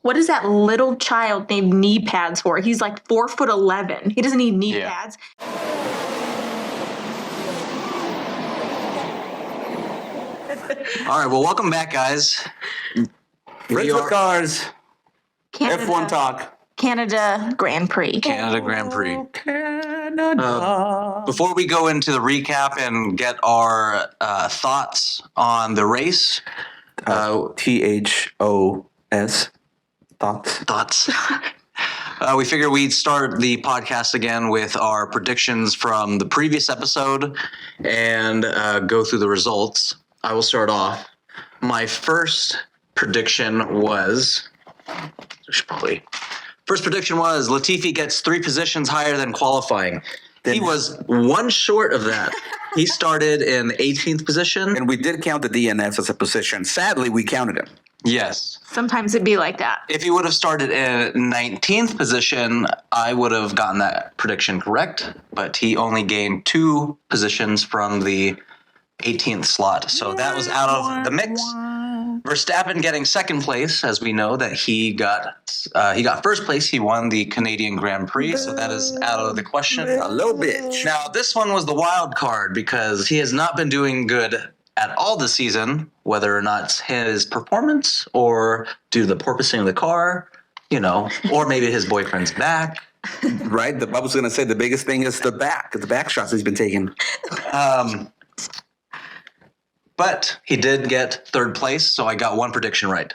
What is that little child named knee pads for? He's like 4'11". He doesn't need knee pads. All right, well, welcome back, guys. Race with Cars. Canada, F1 Talk. Canada Grand Prix. Canada Grand Prix. Canada. Before we go into the recap and get our thoughts on the race, THOS. Thoughts. We figured we'd start the podcast again with our predictions from the previous episode and go through the results. I will start off. My first prediction was Latifi gets 3 positions higher than qualifying. He was one short of that. He started in 18th position. And we did count the DNFs as a position. Sadly, we counted him. Yes. Sometimes it'd be like that. If he would have started in 19th position, I would have gotten that prediction correct. But he only gained 2 positions from the 18th slot. So that was out of the mix. Verstappen getting second place, as we know that he got first place. He won the Canadian Grand Prix, so that is out of the question. A little bitch. Now, this one was the wild card because he has not been doing good at all this season, whether or not it's his performance or due to the porpoising of the car, or maybe his boyfriend's back. Right? I was going to say the biggest thing is the back shots he's been taking. But he did get third place, so I got one prediction right.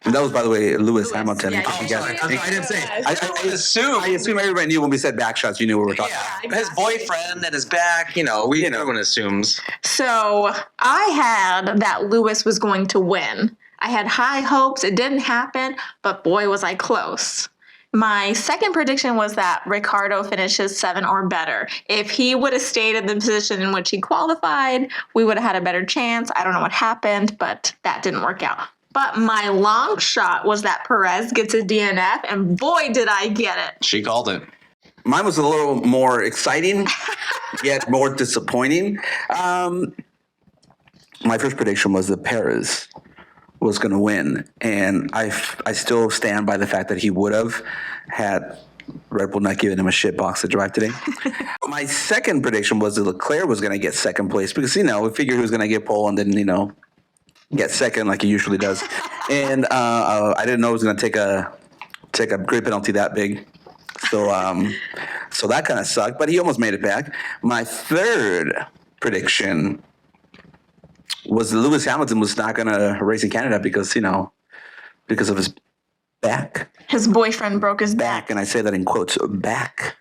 And that was, by the way, Lewis Hamilton. Yeah, I didn't say it. I assume everybody knew when we said back shots, you knew what we were talking about. His boyfriend and his back, everyone assumes. So I had that Lewis was going to win. I had high hopes. It didn't happen, but boy, was I close. My second prediction was that Ricciardo finishes 7 or better. If he would have stayed in the position in which he qualified, we would have had a better chance. I don't know what happened, but that didn't work out. But my long shot was that Perez gets a DNF, and boy, did I get it. She called it. Mine was a little more exciting, yet more disappointing. My first prediction was that Perez was going to win, and I still stand by the fact that he would have had Red Bull not given him a shit box to drive today. My second prediction was that Leclerc was going to get second place because, we figured he was going to get pole and then, get second like he usually does. And I didn't know he was going to take a grid penalty that big. So that kind of sucked, but he almost made it back. My third prediction was that Lewis Hamilton was not going to race in Canada because of his back. His boyfriend broke his back. And I say that in quotes, back.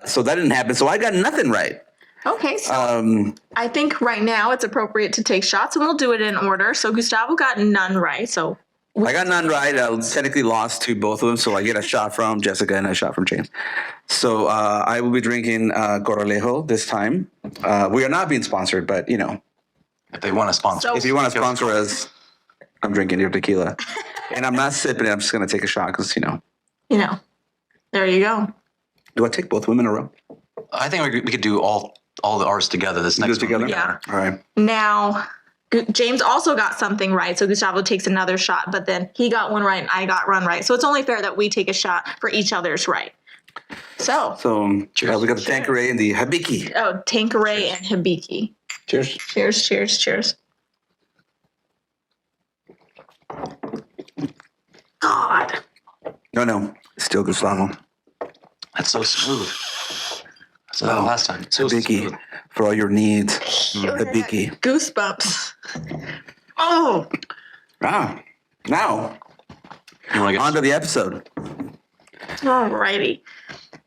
So that didn't happen. So I got nothing right. Okay, so I think right now it's appropriate to take shots, and we'll do it in order. So Gustavo got none right. So I got none right. I technically lost to both of them, so I get a shot from Jessica and a shot from James. So I will be drinking Corralejo this time. We are not being sponsored, but, If they want to sponsor. So- if you want to sponsor us, I'm drinking your tequila. And I'm not sipping it. I'm just going to take a shot because, there you go. Do I take both of them in a row? I think we could do all the ours together this next together? one. Yeah. All right. Now, James also got something right, so Gustavo takes another shot, but then he got one right and I got one right. So it's only fair that we take a shot for each other's right. So we got the Tanqueray and the Hibiki. Oh, Tanqueray and Hibiki. Cheers. Cheers, cheers, cheers. God. No. Still Gustavo. That's so smooth. That's not last time. So Hibiki smooth. for all your needs. Hibiki. Goosebumps. Oh. Ah. Now, You want to on get to the episode. Alrighty.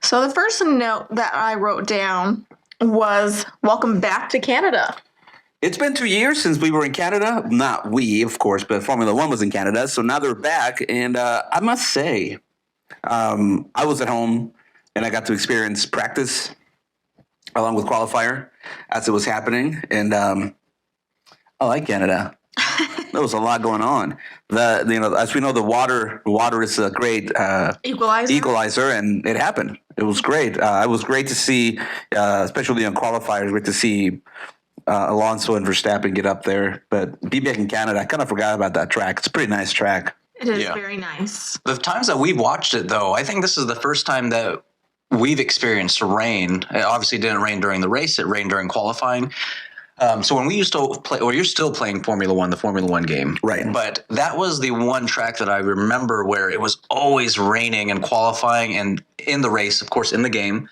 So the first note that I wrote down was welcome back to Canada. It's been 2 years since we were in Canada. Not we, of course, but Formula One was in Canada. So now they're back. And I must say, I was at home and I got to experience practice along with qualifier as it was happening. And I like Canada. There was a lot going on. As we know, the water is a great equalizer, and it happened. It was great. It was great to see, especially on qualifiers, great to see Alonso and Verstappen get up there. But be back in Canada, I kind of forgot about that track. It's a pretty nice track. It is Yeah. very nice. The times that we've watched it, though, I think this is the first time that we've experienced rain. It obviously didn't rain during the race; it rained during qualifying. So when we used to play, or you're still playing Formula One, the Formula One game, Right. But that was the one track that I remember where it was always raining in qualifying and in the race, of course, in the game.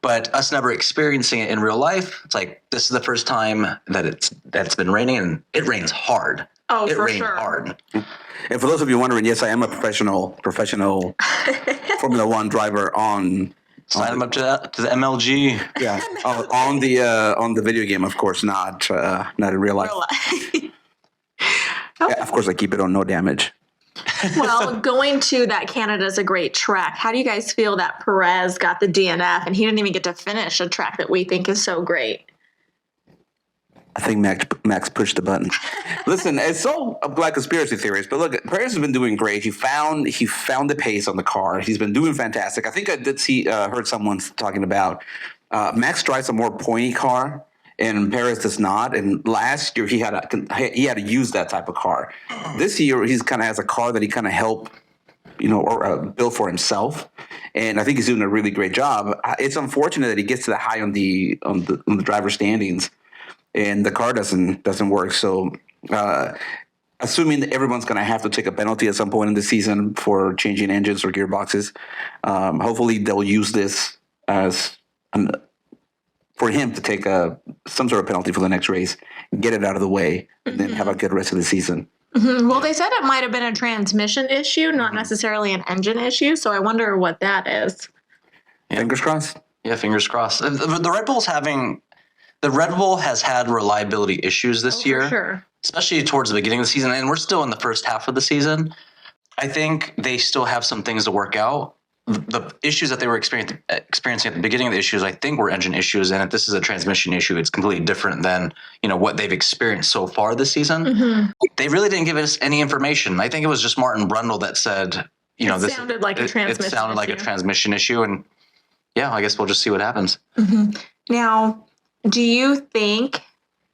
But us never experiencing it in real life, it's like this is the first time that it's been raining, and it rains hard. Oh, It for rained sure. hard. And for those of you wondering, yes, I am a professional Formula One driver on Sign them up to the MLG. yeah on the video game, of course, not in real life. Real life. Yeah, of course, I keep it on no damage. Well, going to that Canada is a great track. How do you guys feel that Perez got the DNF and he didn't even get to finish a track that we think is so great? I think Max pushed the button. Listen, it's so like conspiracy theories, but look, Perez has been doing great. He found the pace on the car. He's been doing fantastic. I think I did heard someone talking about Max drives a more pointy car, and Perez does not. And last year he had to use that type of car. This year he's kind of has a car that he kind of helped, build for himself. And I think he's doing a really great job. It's unfortunate that he gets to the high on the driver standings, and the car doesn't work. So, assuming that everyone's going to have to take a penalty at some point in the season for changing engines or gearboxes, hopefully they'll use this as for him to take some sort of penalty for the next race, get it out of the way, and then have a good rest of the season. Mm-hmm. Well, they said it might have been a transmission issue, not necessarily an engine issue. So I wonder what that is. Fingers crossed. Yeah, fingers crossed. The Red Bull has had reliability issues this year, For sure. especially towards the beginning of the season, and we're still in the first half of the season. I think they still have some things to work out. The issues that they were experiencing at the beginning of the issues, I think, were engine issues, and if this is a transmission issue, it's completely different than what they've experienced so far this season. Mm-hmm. They really didn't give us any information. I think it was just Martin Brundle that said, It sounded like a transmission It sounded like a issue. transmission issue, and yeah, I guess we'll just see what happens. Now, do you think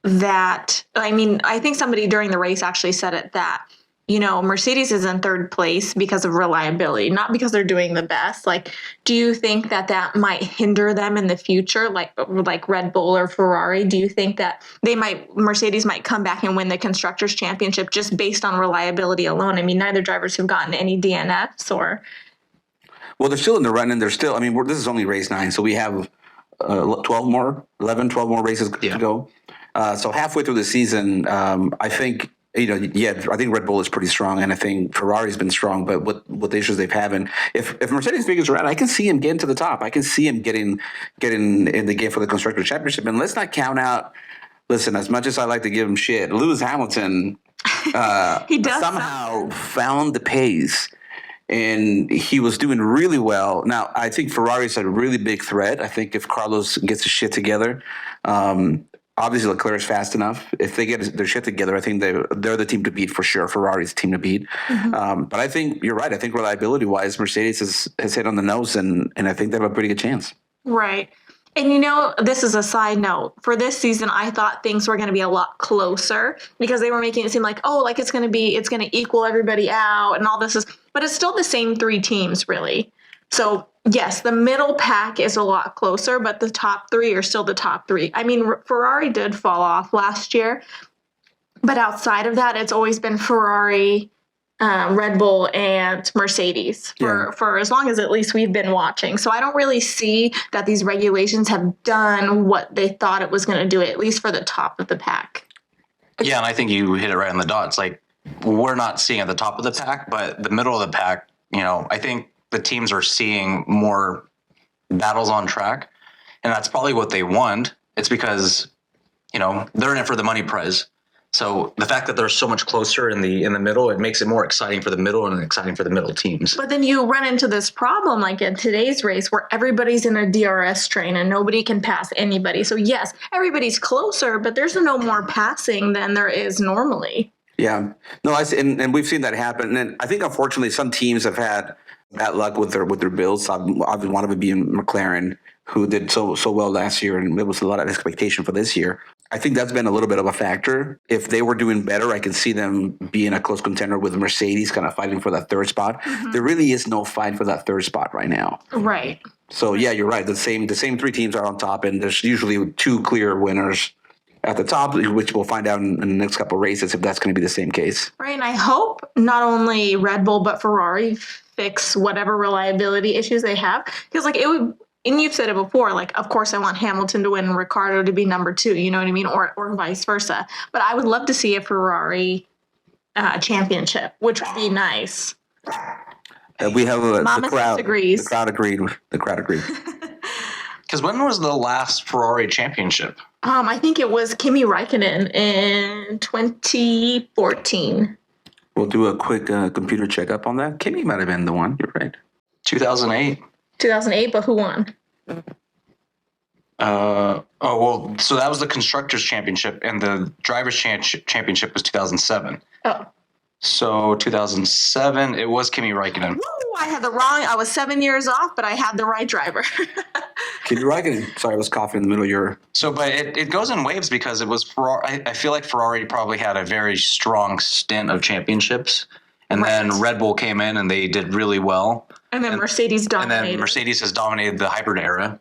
that, I think somebody during the race actually said it that, Mercedes is in third place because of reliability, not because they're doing the best. Like, do you think that might hinder them in the future, like Red Bull or Ferrari? Do you think that Mercedes might come back and win the Constructors' Championship just based on reliability alone? Neither drivers have gotten any DNFs or. Well, they're still in the run, and they're still. This is only race 9, so we have 12 more races to go. So halfway through the season, I think I think Red Bull is pretty strong, and I think Ferrari's been strong. But with the issues they've had, and if Mercedes figures it out, I can see him getting to the top. I can see him getting in the game for the Constructors' Championship. And let's not count out. Listen, as much as I like to give him shit, Lewis Hamilton He does somehow found the pace. And he was doing really well. Now, I think Ferrari's a really big threat. I think if Carlos gets his shit together, obviously Leclerc is fast enough. If they get their shit together, I think they're the team to beat for sure. Ferrari's the team to beat. But I think you're right. I think reliability-wise, Mercedes has hit on the nose, and I think they have a pretty good chance. Right. And this is a side note. For this season, I thought things were going to be a lot closer because they were making it seem like, it's going to equal everybody out and all this but it's still the same 3 teams, really. So yes, the middle pack is a lot closer, but the top 3 are still the top 3. Ferrari did fall off last year, but outside of that, it's always been Ferrari, Red Bull, and Mercedes for as long as at least we've been watching. So I don't really see that these regulations have done what they thought it was going to do, at least for the top of the pack. Yeah, and I think you hit it right on the dot. It's like we're not seeing at the top of the pack, but the middle of the pack, I think the teams are seeing more battles on track, and that's probably what they want. It's because, they're in it for the money prize. So the fact that they're so much closer in the middle, it makes it more exciting for the middle and exciting for the middle teams. But then you run into this problem like in today's race where everybody's in a DRS train and nobody can pass anybody. So yes, everybody's closer, but there's no more passing than there is normally. Yeah. No, and we've seen that happen. And I think, unfortunately, some teams have had bad luck with their builds. Obviously, one of it being McLaren, who did so well last year, and there was a lot of expectation for this year. I think that's been a little bit of a factor. If they were doing better, I can see them being a close contender with Mercedes, kind of fighting for that third spot. There really is no fight for that third spot right now. Right. So yeah, you're right. The same three teams are on top, and there's usually two clear winners at the top, which we'll find out in the next couple of races if that's going to be the same case. Right. And I hope not only Red Bull, but Ferrari fix whatever reliability issues they have. Because, like, it would, and you've said it before, like, of course I want Hamilton to win and Ricciardo to be number 2, you know what I mean? Or vice versa. But I would love to see a Ferrari championship, which would be nice. We have the Mama crowd. disagrees. The crowd agreed. The crowd agreed. Because when was the last Ferrari championship? I think it was Kimi Räikkönen in 2014. We'll do a quick computer checkup on that. Kimmy might have been the one. You're right. 2008. 2008, but who won? So that was the Constructors' Championship, and the Drivers' Championship was 2007. Oh. So 2007, it was Kimi Räikkönen. Woo, I was 7 years off, but I had the right driver. Kimmy Räikkönen. Sorry, I was coughing in the middle of your... So, but it goes in waves because it was Ferrari. I feel like Ferrari probably had a very strong stint of championships, and then Red Bull came in and they did really well. And then Mercedes dominated. And then Mercedes has dominated the hybrid era.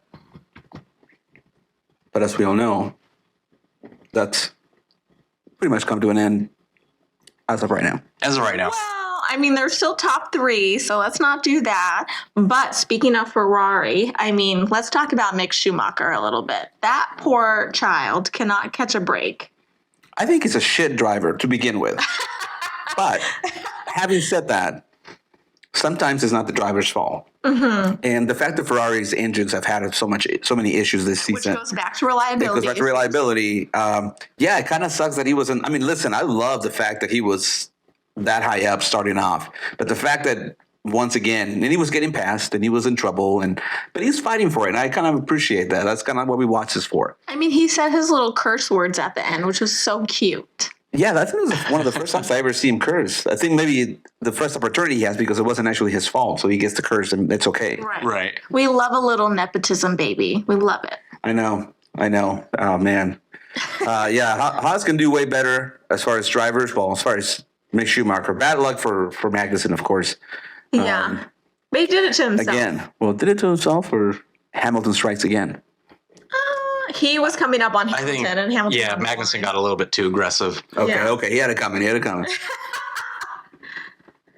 But as we all know, that's pretty much come to an end as of right now. As of right now. Well, I mean, they're still top 3, so let's not do that. But speaking of Ferrari, I mean, let's talk about Mick Schumacher a little bit. That poor child cannot catch a break. I think he's a shit driver to begin with. But having said that, sometimes it's not the driver's fault. Mm-hmm. And the fact that Ferrari's engines have had so many issues this Which season. goes back to reliability. It goes back to reliability. Yeah, it kind of sucks that he wasn't. I mean, listen, I love the fact that he was that high up starting off. But the fact that once again, and he was getting past and he was in trouble, but he's fighting for it. And I kind of appreciate that. That's kind of what we watch this for. I mean, he said his little curse words at the end, which was so cute. Yeah, that's one of the first times I ever see him curse. I think maybe the first opportunity he has because it wasn't actually his fault. So he gets to curse and it's okay. Right. We love a little nepotism, baby. We love it. I know. Oh, man. Yeah, Haas can do way better as far as drivers. Well, as far as Mick Schumacher. Bad luck for Magnussen, of course. Yeah. But he did it to himself. Again. Well, did it to himself or Hamilton strikes again? He was coming up on I Hamilton, think, and Hamilton. yeah, Magnussen got a little bit too aggressive. Okay. He had it coming.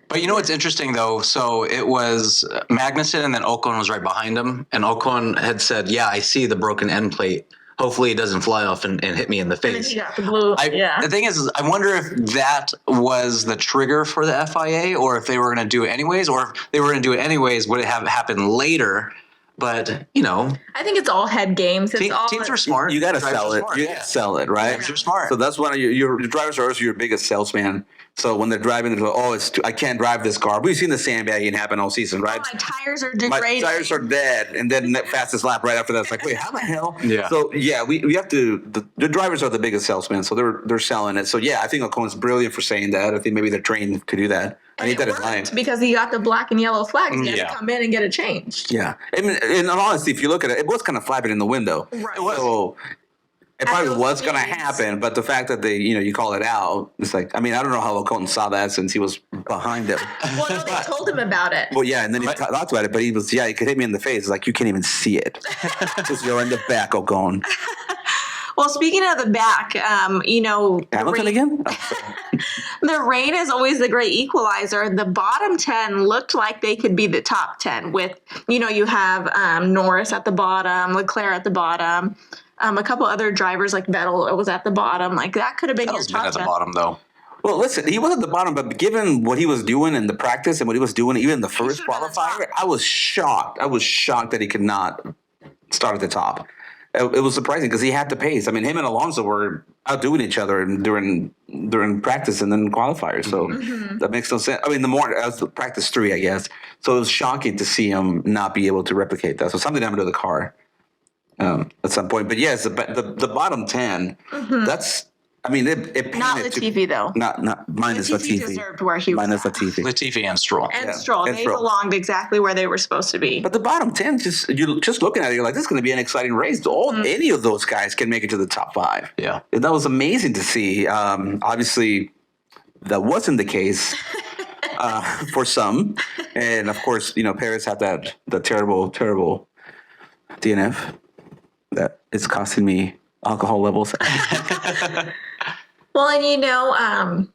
But you know what's interesting, though? So it was Magnussen, and then Ocon was right behind him. And Ocon had said, yeah, I see the broken end plate. Hopefully it doesn't fly off and hit me in the And then face. he got the blue. The thing is, I wonder if that was the trigger for the FIA, or if they were going to do it anyways, or if they were going to do it anyways, would it have happened later? But, you know, I think it's all head games. It's all teams are smart. You got to Drivers sell are it. smart, You got to sell it, right? Drivers are smart. So that's one of your drivers are also your biggest salesman. So when they're driving, they're like, I can't drive this car. We've seen the sandbagging happen all season, right? My tires are My degrading. tires are dead, and then that fastest lap right after that. It's like, wait, how the hell? Yeah. So yeah, we have to. The drivers are the biggest salesmen, so they're selling it. So yeah, I think Ocon's brilliant for saying that. I think maybe they're trained to do that. I need that in mind. Because he got the black and yellow flags. He had Yeah. to come in and get it changed. Yeah, I mean, in all honesty, if you look at it, it was kind of flapping in the window. Right. So it At probably those was going to speeds. happen, but the fact that you call it out, it's like, I mean, I don't know how Ocon saw that since he was behind him. Well, no, they told him about it. Well, yeah, and then he talked about it, but he could hit me in the face. It's like, you can't even see it. Because you're in the back, Ocon. Well, speaking of the back, Hamilton again? the rain is always the great equalizer. The bottom 10 looked like they could be the top 10 with, you have Norris at the bottom, Leclerc at the bottom, a couple other drivers like Vettel was at the bottom. Like that could have been your Vettel's been top at the 10. bottom, though. Well, listen, he was at the bottom, but given what he was doing in the practice and what he was doing, even in the first should have been at the qualifier, I was shocked. I was shocked that he could not start at the top. It was surprising because he had the pace. I mean, him and Alonso were outdoing each other during practice and then qualifiers. So that makes no sense. I mean, as practice 3, I guess. So it was shocking to see him not be able to replicate that. So something happened to the car at some point. But yes, the bottom 10. I mean, it Not painted to- Latifi though. Not minus Latifi Latifi. deserved where he was Minus at. Latifi. Latifi and Stroll. And Yeah, Stroll, and they Stroll. belonged exactly where they were supposed to be. But the bottom 10, just looking at it, you're like, this is going to be an exciting race. Any of those guys can make it to the top 5. Yeah. That was amazing to see. Obviously, that wasn't the case for some. And of course, Paris had the terrible, terrible DNF that is costing me alcohol levels. Well, and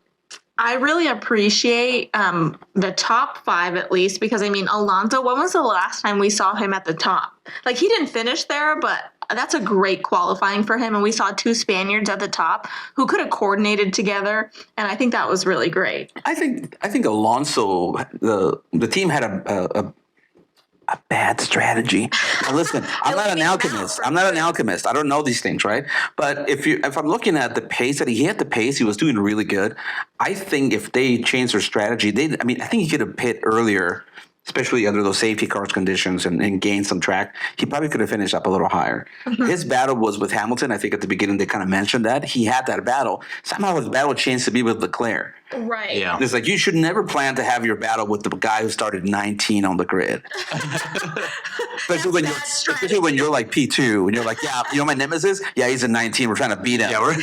I really appreciate the top 5 at least because Alonso. When was the last time we saw him at the top? Like he didn't finish there, but that's a great qualifying for him. And we saw 2 Spaniards at the top who could have coordinated together, and I think that was really great. I think Alonso, the team had a bad strategy. Now listen, I'm not an alchemist. I don't know these things, right? But if I'm looking at the pace that he hit the pace, he was doing really good. I think if they changed their strategy, I think he could have pit earlier, especially under those safety cars conditions and gained some track. He probably could have finished up a little higher. His battle was with Hamilton. I think at the beginning they kind of mentioned that. He had that battle. Somehow his battle changed to be with Leclerc. Right. Yeah. It's like you should never plan to have your battle with the guy who started 19 on the grid. Especially when you're like P2 and you're like, yeah, my nemesis? Yeah, he's a 19. We're trying to beat him. Yeah, we're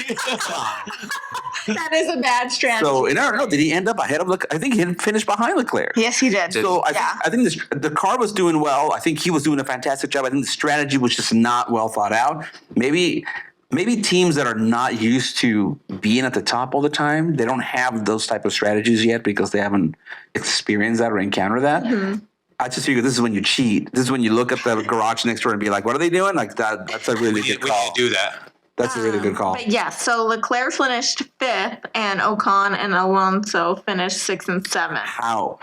That is a bad strategy. So, and I don't know, did he end up ahead of Leclerc? I think he finished behind Leclerc. Yes, he did. So I think the car was doing well. I think he was doing a fantastic job. I think the strategy was just not well thought out. Maybe teams that are not used to being at the top all the time, they don't have those type of strategies yet because they haven't experienced that or encountered that. I just figure this is when you cheat. This is when you look at the garage next door and be like, what are they doing? Like that's a really good we call. need to do that. That's a really good call. But yeah, so Leclerc finished 5th, and Ocon and Alonso finished 6th and 7th. How?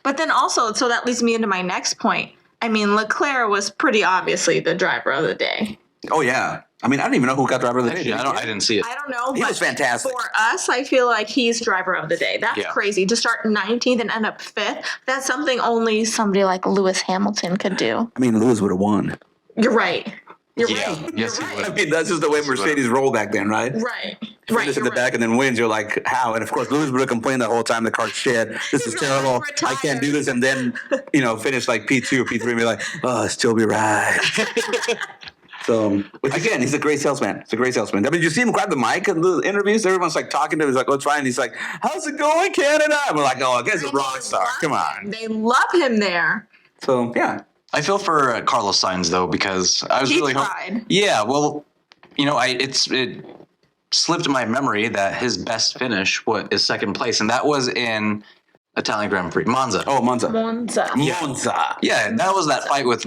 But then also, so that leads me into my next point. Leclerc was pretty obviously the driver of the day. Oh yeah. I don't even know who got driver of the day. Actually, I didn't see it. I don't know. He but was fantastic. For us, I feel like he's driver of the day. That's Yeah. crazy. To start 19th and end up 5th, that's something only somebody like Lewis Hamilton could do. Lewis would have won. You're right. You're Yeah. right. Yes, You're he right. would. That's just the way Mercedes rolled back then, right? Right. Finish at the back and then wins. You're like, how? And of course, Lewis would have complained the whole time the car's shit. This is terrible. I can't do this. And then, finish like P2 or P3 and be like, oh, still be right. So, which again, he's a great salesman. Did you see him grab the mic in the interviews? Everyone's like talking to him. He's like, oh, it's fine. He's like, how's it going, Canada? And we're like, oh, I guess a rock star. Come on. They love him there. So, yeah. I feel for Carlos Sainz though because I was He really tried. Yeah, well, it slipped my memory that his best finish is 2nd place, and that was in Italian Grand Prix, Monza. Oh, Monza. Monza. Monza. Yeah, that was that fight with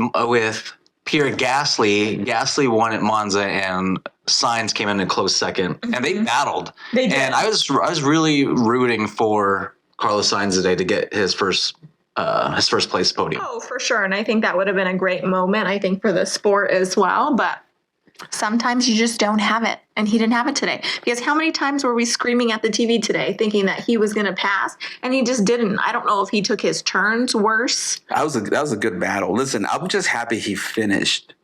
Pierre Gasly. Gasly won at Monza, and Sainz came in a close second, and they battled. They did. And I was really rooting for Carlos Sainz today to get his first place podium. Oh, for sure. And I think that would have been a great moment, I think, for the sport as well. But sometimes you just don't have it. And he didn't have it today. Because how many times were we screaming at the TV today thinking that he was going to pass? And he just didn't. I don't know if he took his turns worse. That was a good battle. Listen, I'm just happy he finished.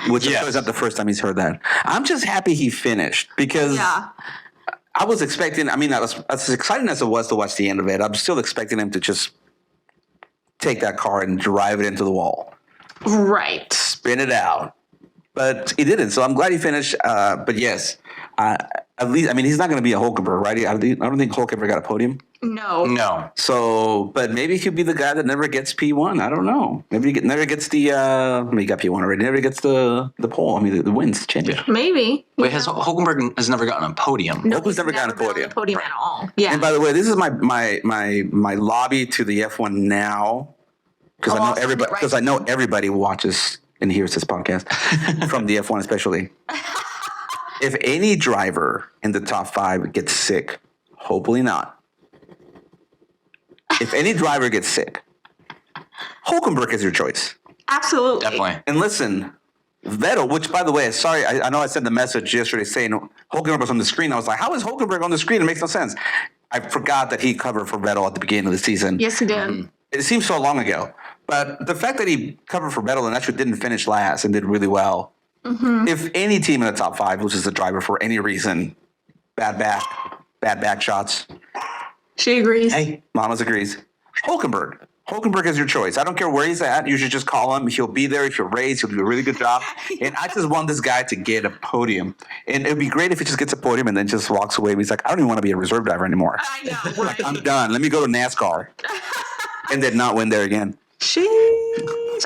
Which Yes. is not the first time he's heard that. I'm just happy he finished because Yeah. I was expecting, as exciting as it was to watch the end of it, I'm still expecting him to just take that car and drive it into the wall, Right. spin it out. But he didn't, so I'm glad he finished. But yes, at least, he's not going to be a Hulkenberg, right? I don't think Hulkenberg got a podium. No. No. So, but maybe he could be the guy that never gets P1. I don't know. Maybe he never gets the. He got P1 already. Never gets the pole. The wins championship. Maybe. Wait, Hulkenberg has never gotten a podium. No, Hulkenberg's he's never gotten a been on podium. the podium at all. Yeah. And by the way, this is my lobby to the F1 now because Oh, I know I'll send it everybody right because I know everybody watches and hears this podcast from the F1 especially. If any driver in the top 5 gets sick, hopefully not. If any driver gets sick, Hulkenberg is your choice. Absolutely. Definitely. And listen, Vettel, which by the way, sorry, I know I sent a message yesterday saying Hulkenberg was on the screen. I was like, how is Hulkenberg on the screen? It makes no sense. I forgot that he covered for Vettel at the beginning of the season. Yes, he did. It seems so long ago. But the fact that he covered for Vettel and actually didn't finish last and did really well, If any team in the top 5 loses a driver for any reason, bad back shots, She agrees. Hey, Mamas agrees. Hulkenberg is your choice. I don't care where he's at. You should just call him. He'll be there. He'll race. He'll do a really good job. And I just want this guy to get a podium. And it would be great if he just gets a podium and then just walks away. He's like, I don't even want to be a reserve driver anymore. I know, right? I'm done. Let me go to NASCAR. And then not win there again. Sheesh.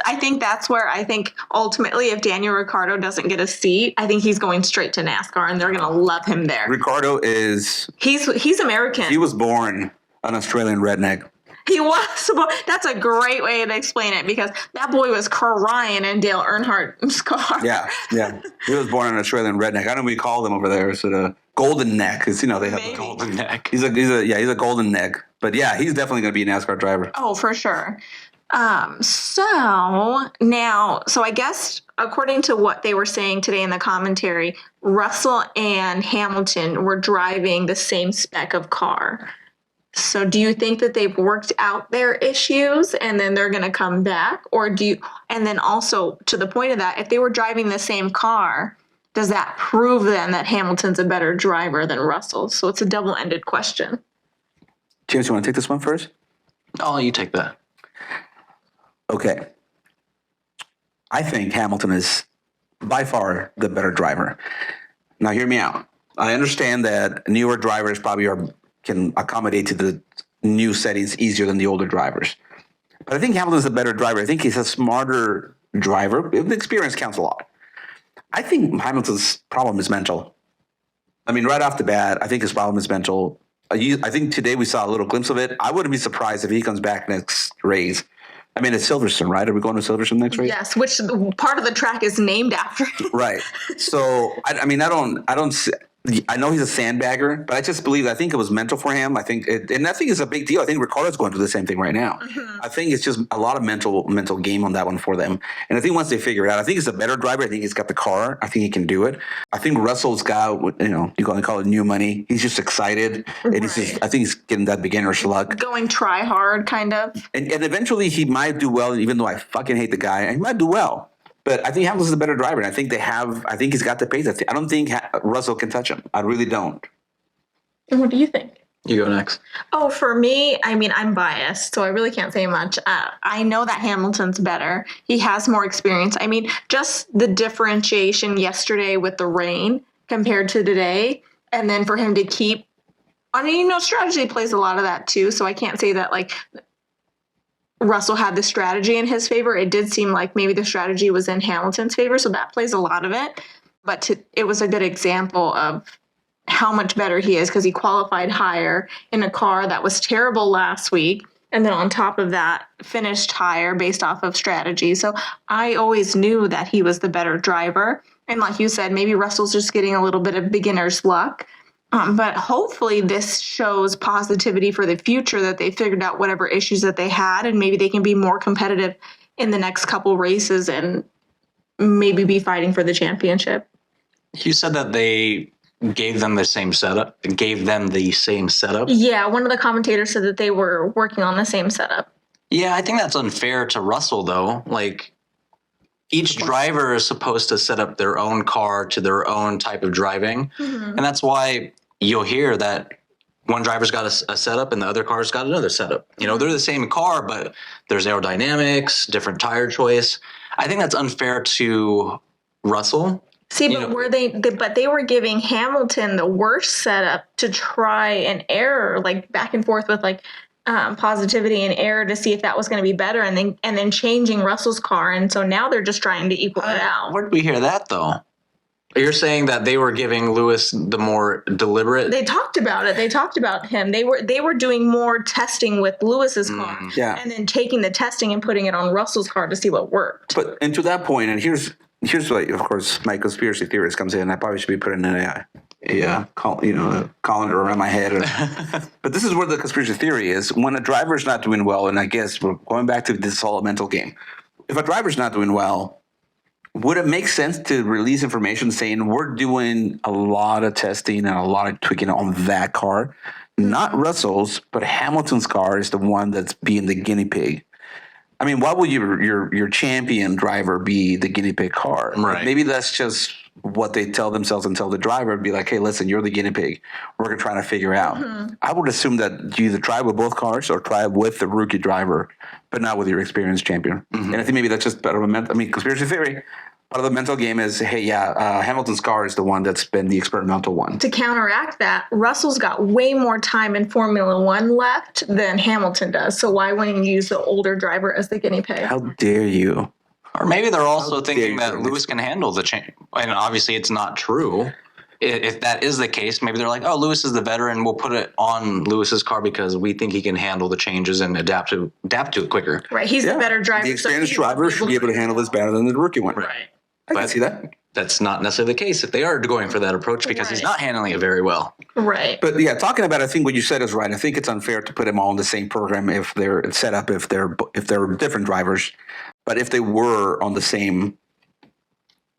I think that's where I think ultimately if Daniel Ricciardo doesn't get a seat, I think he's going straight to NASCAR and they're going to love him there. Ricardo is, He's American. he was born an Australian redneck. He was. That's a great way to explain it because that boy was crying in Dale Earnhardt's car. Yeah. He was born an Australian redneck. I don't know what we call them over there. So the golden neck. Because, they have Maybe. a golden neck. He's a golden neck. But yeah, he's definitely going to be a NASCAR driver. Oh, for sure. So I guess according to what they were saying today in the commentary, Russell and Hamilton were driving the same spec of car. So do you think that they've worked out their issues and then they're going to come back? And then also to the point of that, if they were driving the same car, does that prove then that Hamilton's a better driver than Russell? So it's a double-ended question. James, you want to take this one first? Oh, you take that. Okay. I think Hamilton is by far the better driver. Now, hear me out. I understand that newer drivers probably can accommodate to the new settings easier than the older drivers. But I think Hamilton's a better driver. I think he's a smarter driver. The experience counts a lot. I think Hamilton's problem is mental. I mean, right off the bat, I think his problem is mental. I think today we saw a little glimpse of it. I wouldn't be surprised if he comes back next race. I mean, it's Silverstone, right? Are we going to Silverstone next race? Yes, which part of the track is named after him. Right. So, I know he's a sandbagger, but I just believe, I think it was mental for him. I think it's a big deal. I think Ricardo's going through the same thing right now. Mm-hmm. I think it's just a lot of mental game on that one for them. And I think once they figure it out, I think he's a better driver. I think he's got the car. I think he can do it. I think Russell's got, you're going to call it new money. He's just excited. And I think he's getting that beginner's luck. Going try hard, kind of. And eventually he might do well, even though I fucking hate the guy. He might do well. But I think Hamilton's a better driver, and I think he's got the pace. I don't think Russell can touch him. I really don't. And what do you think? You go next. Oh, for me, I mean, I'm biased, so I really can't say much. I know that Hamilton's better. He has more experience. I mean, just the differentiation yesterday with the rain compared to today, and then for him to keep, strategy plays a lot of that too, so I can't say that, Russell had the strategy in his favor. It did seem like maybe the strategy was in Hamilton's favor, so that plays a lot of it. But it was a good example of how much better he is because he qualified higher in a car that was terrible last week. And then on top of that, finished higher based off of strategy. So I always knew that he was the better driver. And like you said, maybe Russell's just getting a little bit of beginner's luck. But hopefully this shows positivity for the future that they figured out whatever issues that they had and maybe they can be more competitive in the next couple races and maybe be fighting for the championship. You said that they gave them the same setup. Yeah, one of the commentators said that they were working on the same setup. Yeah, I think that's unfair to Russell, though. Each driver is supposed to set up their own car to their own type of driving. Mm-hmm. And that's why you'll hear that one driver's got a setup and the other car's got another setup. They're the same car, but there's aerodynamics, different tire choice. I think that's unfair to Russell. See, but they were giving Hamilton the worst setup to try and error, back and forth with positivity and error to see if that was going to be better, and then changing Russell's car, and so now they're just trying to equal it out. Where did we hear that though? You're saying that they were giving Lewis the more deliberate. They talked about it. They talked about him. They were doing more testing with Lewis's car, and then taking the testing and putting it on Russell's car to see what worked. And to that point, and here's of course, my conspiracy theorist comes in. I probably should be putting a colander around my head. But this is where the conspiracy theory is. When a driver's not doing well, and I guess we're going back to this whole mental game. If a driver's not doing well, would it make sense to release information saying we're doing a lot of testing and a lot of tweaking on that car? Not Russell's, but Hamilton's car is the one that's being the guinea pig. I mean, why would your champion driver be the guinea pig car? Right. Maybe that's just what they tell themselves and tell the driver. Be like, hey, listen, you're the guinea pig. We're trying to figure out. I would assume that you either drive with both cars or drive with the rookie driver, but not with your experienced champion. And I think maybe that's just better of a mental. I mean, conspiracy theory. Part of the mental game is, hey, Hamilton's car is the one that's been the experimental one. To counteract that, Russell's got way more time in Formula One left than Hamilton does. So why wouldn't you use the older driver as the guinea pig? How dare you? Or maybe they're also How thinking dare that you. Lewis can handle the change. And obviously, it's not true. If that is the case, maybe they're like, oh, Lewis is the veteran. We'll put it on Lewis's car because we think he can handle the changes and adapt to it quicker. Right, he's the better driver. The so experienced he will driver should be able to handle this better than the rookie one. Right. I can But- see that. That's not necessarily the case if they are going for that approach because he's Right. not handling it very well. Right. But yeah, talking about, I think what you said is right. I think it's unfair to put them all in the same program if they're set up if they're different drivers. But if they were on the same,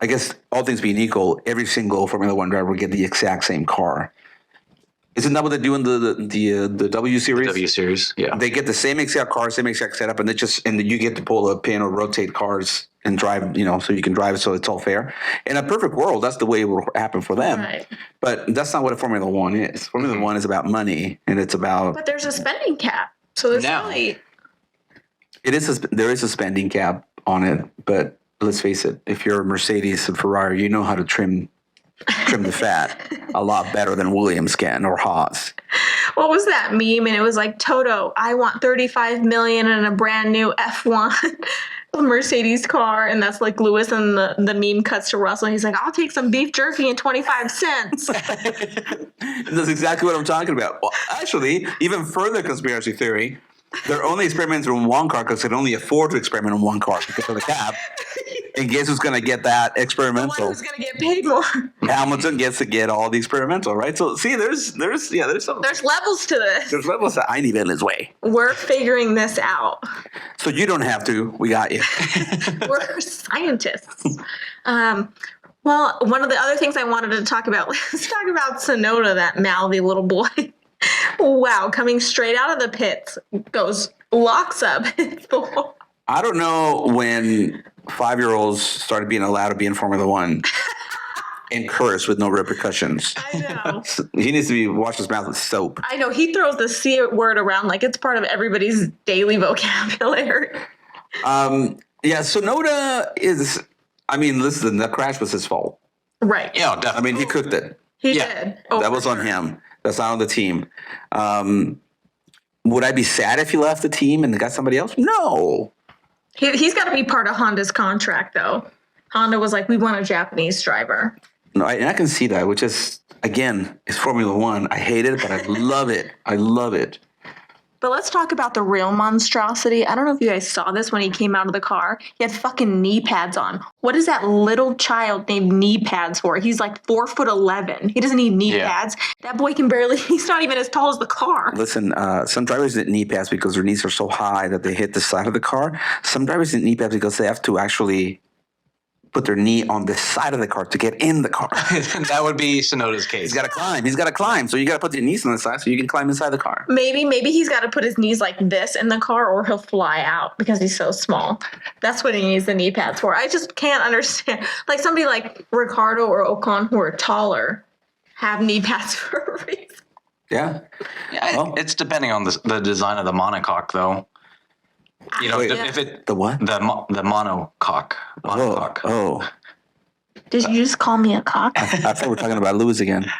I guess all things being equal, every single Formula One driver would get the exact same car. Isn't that what they do in the W series? W Series, yeah. They get the same exact car, same exact setup, and you get to pull a pin or rotate cars and drive, so you can drive it so it's all fair. In a perfect world, that's the way it will happen for them. Right. But that's not what a Formula One is. Formula One is about money, and it's about But there's a spending cap. So it's Now. really there is a spending cap on it. But let's face it, if you're a Mercedes and Ferrari, you know how to trim the fat a lot better than Williams can or Haas. what was that meme? And it was like, Toto, I want 35 million in a brand new F1 Mercedes car. And that's like Lewis, and the meme cuts to Russell. And he's like, I'll take some beef jerky and 25 cents. That's exactly what I'm talking about. Well, actually, even further conspiracy theory, they're only experimenting on one car because they can only afford to experiment on one car because of the cap. And guess who's going to get that The one experimental? who's going to get paid more. Hamilton gets to get all the experimental, right? So see, there's some There's levels to this. there's levels that I need in his way. We're figuring this out. So you don't have to. We got you. We're scientists. Well, one of the other things I wanted to talk about, let's talk about Sonoda, that mouthy little boy. Wow, coming straight out of the pits, locks up. I don't know when 5-year-olds started being allowed to be in Formula One and curse with no repercussions. I know. He needs to wash his mouth with soap. I know. He throws the C word around like it's part of everybody's daily vocabulary. Yeah, Sonoda is. I mean, listen, the crash was his fault. Right. Yeah, I definitely. mean, he cooked it. He Yeah. did. Oh, That was for on sure. him. That's not on the team. Would I be sad if he left the team and got somebody else? No. He's got to be part of Honda's contract, though. Honda was like, we want a Japanese driver. No, and I can see that, which is, again, it's Formula One. I hate it, but I love it. I love it. But let's talk about the real monstrosity. I don't know if you guys saw this when he came out of the car. He had fucking knee pads on. What is that little child named knee pads for? He's like 4'11". He doesn't need knee Yeah. pads. That boy can barely, he's not even as tall as the car. Listen, some drivers didn't knee pads because their knees are so high that they hit the side of the car. Some drivers didn't knee pads because they have to actually put their knee on the side of the car to get in the car. That would be Sonoda's case. He's got to climb. He's got to climb. So you got to put your knees on the side so you can climb inside the car. Maybe he's got to put his knees like this in the car or he'll fly out because he's so small. That's what he needs the knee pads for. I just can't understand. Like somebody like Ricardo or Ocon who are taller have knee pads for a reason. Yeah. Yeah, Oh. it's depending on the design of the monocoque, though. You know, Wait. if it The what? the monocoque. Monocoque. Oh. Did you just call me a cock? I thought we were talking about Lewis again.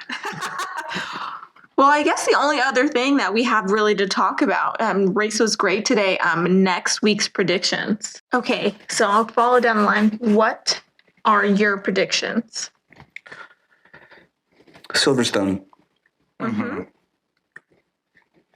Well, I guess the only other thing that we have really to talk about, race was great today. Next week's predictions. Okay, so I'll follow down the line. What are your predictions? Silverstone.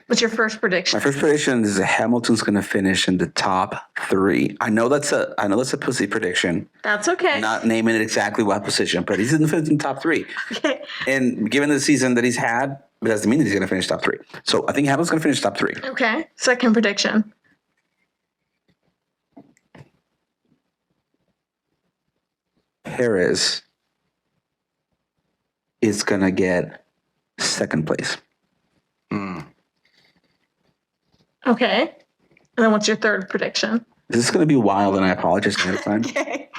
What's your first prediction? My first prediction is that Hamilton's going to finish in the top 3. I know that's a pussy prediction. That's okay. Not naming it exactly what position, but he's in the top 3. Okay. And given the season that he's had, it doesn't mean that he's going to finish top 3. So I think Hamilton's going to finish top 3. Okay. Second prediction. Perez is going to get second place. Okay. And then what's your third prediction? This is going to be wild, and I apologize ahead of time. Okay.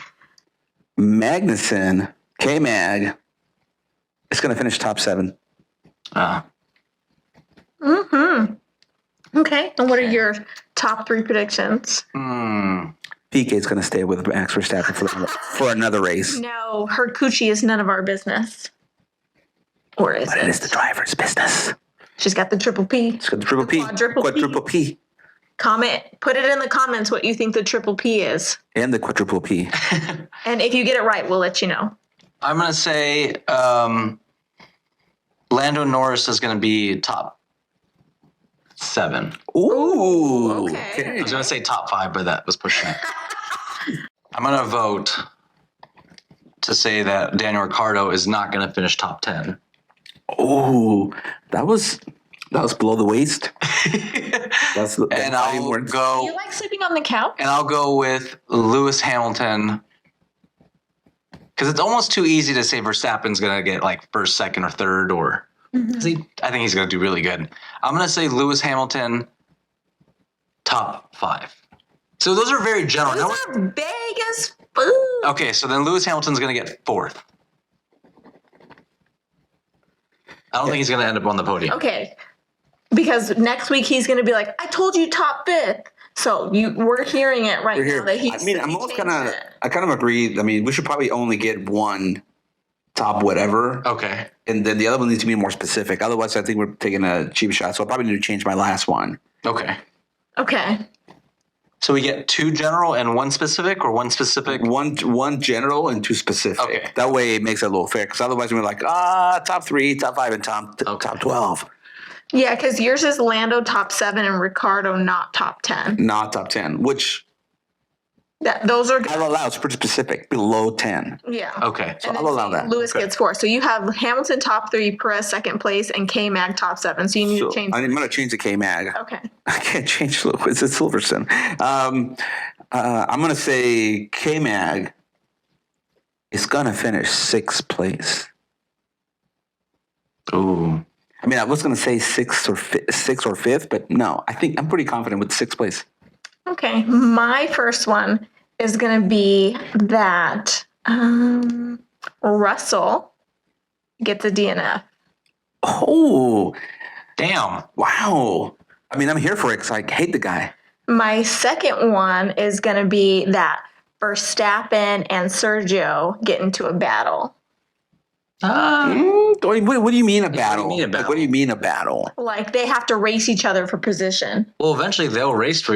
Magnuson, K-Mag, is going to finish top 7. Okay. And what are your top 3 predictions? PK is going to stay with Max Verstappen for another race. No, her coochie is none of our business. Or is But it is the driver's business. She's got the triple P. It's got the triple P. Quadruple P. Comment. Put it in the comments what you think the triple P is. And the quadruple P. And if you get it right, we'll let you know. I'm going to say Lando Norris is going to be top 7. Ooh. Okay. I was going to say top 5, but that was pushing it. I'm going to vote to say that Daniel Ricciardo is not going to finish top 10. Ooh. That was below the waist. And I'll Do go. you like sleeping on the couch? And I'll go with Lewis Hamilton. Because it's almost too easy to say Verstappen's going to get like first, second, or third, or I think he's going to do really good. I'm going to say Lewis Hamilton top 5. So those are very general. Those are big as food. Okay, so then Lewis Hamilton's going to get 4th. I don't think he's going to end up on the podium. Okay. Because next week he's going to be like, I told you top 5th. So we're hearing it right now that he's. I kind of agree. I mean, we should probably only get one top whatever. Okay. And then the other one needs to be more specific. Otherwise, I think we're taking a cheap shot. So I probably need to change my last one. Okay. Okay. So we get 2 general and 1 specific, or 1 specific? One general and 2 specific. Okay. That way it makes it a little fair. Because otherwise we're like, top 3, top 5, and top 12. Yeah, because yours is Lando top 7 and Ricciardo not top 10. Not top 10, which Those are I'll allow. It's pretty specific. Below 10. yeah. Okay. So And I'll then allow that. Lewis Okay. gets 4. So you have Hamilton top 3, Perez second place, and K-Mag top 7. So you need So to change. I'm going to change the K-Mag. Okay. I can't change Lewis. It's Silverstone. I'm going to say K-Mag is going to finish 6th place. Ooh. I mean, I was going to say 6th or 5th, but no, I think I'm pretty confident with 6th place. Okay. My first one is going to be that Russell gets a DNF. Oh, Damn. wow. I mean, I'm here for it because I hate the guy. My second one is going to be that Verstappen and Sergio get into a battle. What do you mean a battle? mean a battle? Like, what do you mean a battle? Like they have to race each other for position. Well, eventually they'll race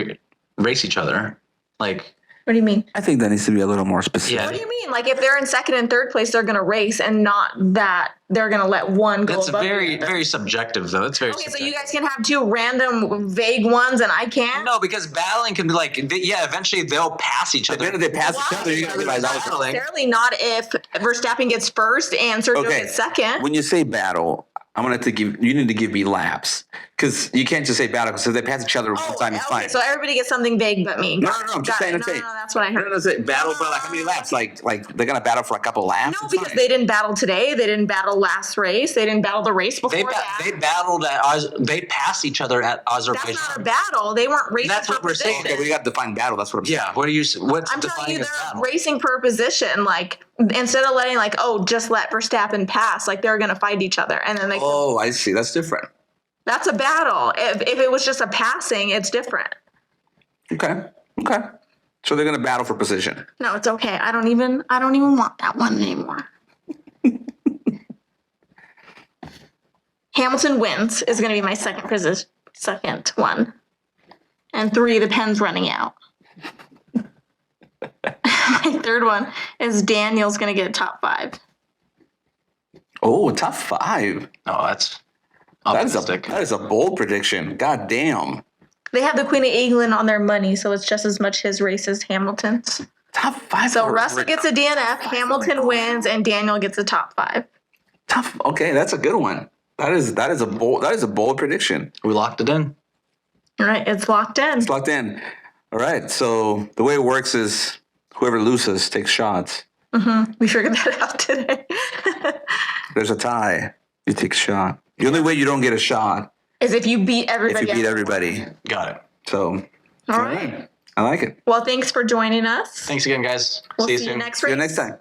each other. Like, What do you mean? I think that needs to be a little more specific. Yeah. What do you mean? Like if they're in second and third place, they're going to race and not that they're going to let one go that's above very, the other. very subjective, though. It's very Okay, so subjective. you guys can have 2 random vague ones and I can't? No, because battling can be like, eventually they'll pass each other. Then if they pass each other, you gotta realize that was battling. Necessarily not if Verstappen gets first and Sergio Okay. gets second. When you say battle, I'm gonna have to give you need to give me laps because you can't just say battle because if they pass each other one time, it's fine. So everybody gets something vague but me. No, I'm just saying. No, that's what I heard. No, say battle, but like how many laps? Like they're gonna battle for a couple laps. No, It's because fine. they didn't battle today. They didn't battle last race. They didn't battle the race before that. They battled they passed each other at That's Azerbaijan. not a battle. They weren't racing. That's what for we're saying. position. Okay, we got to define battle. That's what I'm saying. Yeah, what's I'm telling defining you, as they're battle? racing per position. Like instead of letting just let Verstappen pass, like they're gonna fight each other, and then they. Oh, I see. That's different. That's a battle. If it was just a passing, it's different. Okay. So they're gonna battle for position. No, it's okay. I don't even want that one anymore. Hamilton wins is going to be my second one, and 3 the pen's running out. My third one is Daniel's going to get top 5. Oh, top 5. Oh, that's That is optimistic. a bold prediction. God damn. They have the Queen of England on their money, so it's just as much his race as Hamilton's. Top 5. So for Russell gets a DNF, Hamilton wins, and Daniel gets a top 5. Okay, that's a good one. That is a bold prediction. We locked it in. All right, it's locked in. It's locked in. All right. So the way it works is whoever loses takes shots. We figured that out today. There's a tie. You take a shot. The only way you don't get a shot Is if you beat if everybody. you beat else. everybody. Got it. So All right. I like it. Well, thanks for joining us. Thanks again, guys. We'll see you see soon. you next See you week. next time.